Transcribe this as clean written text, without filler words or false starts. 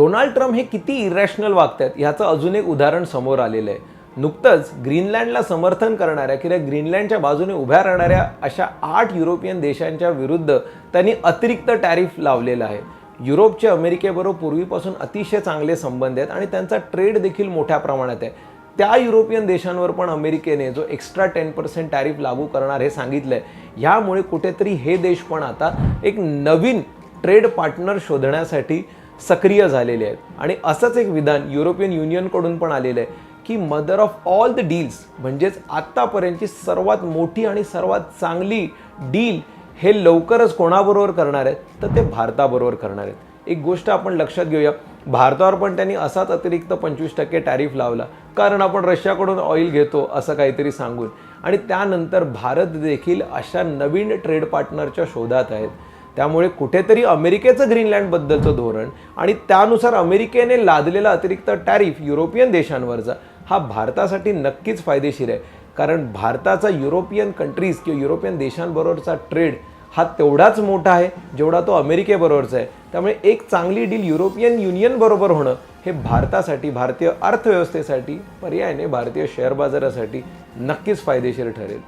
Donald Trump हे किती irrational वागतात ह्याचं अजून एक उदाहरण समोर आलेलं आहे। नुकतंच ग्रीनलँडला समर्थन करणाऱ्या किंवा ग्रीनलँडच्या बाजूने उभ्या राहणाऱ्या अशा 8 युरोपियन देशांच्या विरुद्ध त्यांनी अतिरिक्त टॅरिफ लावलेला आहे। युरोपचे अमेरिकेबरोबर पूर्वीपासून अतिशय चांगले संबंध आहेत आणि त्यांचा ट्रेड देखील मोठ्या प्रमाणात आहे। त्या युरोपियन देशांवर पण अमेरिकेने जो एक्स्ट्रा 10% टॅरिफ लागू करणार हे सांगितलंय। यामुळे कुठेतरी हे देश पण आता एक नवीन ट्रेड पार्टनर शोधण्यासाठी सक्रिय झालेले आहेत आणि असंच एक विधान युरोपियन युनियनकडून पण आलेलं आहे की mother of all the deals म्हणजेच आत्तापर्यंतची सर्वात मोठी आणि सर्वात चांगली डील हे लवकरच कोणाबरोबर करणार आहेत तर ते भारताबरोबर करणार आहेत। एक गोष्ट आपण लक्षात घेऊया, भारतावर पण त्यांनी असाच अतिरिक्त 25% टॅरिफ लावला कारण आपण रशियाकडून ऑइल घेतो असं काहीतरी सांगून, आणि त्यानंतर भारत देखील अशा नवीन ट्रेड पार्टनरच्या शोधात आहेत। त्यामुळे कुठेतरी अमेरिकेचं ग्रीनलँडबद्दलचं धोरण आणि त्यानुसार अमेरिकेने लादलेला अतिरिक्त टॅरिफ युरोपियन देशांवरचा हा भारतासाठी नक्कीच फायदेशीर आहे, कारण भारताचा युरोपियन कंट्रीज किंवा युरोपियन देशांबरोबरचा ट्रेड हा तेवढाच मोठा आहे जेवढा तो अमेरिकेबरोबरचा आहे। त्यामुळे एक चांगली डील युरोपियन युनियन बरोबर होणं हे भारतासाठी, भारतीय अर्थव्यवस्थेसाठी, पर्यायाने भारतीय शेअर बाजारासाठी नक्कीच फायदेशीर ठरेल।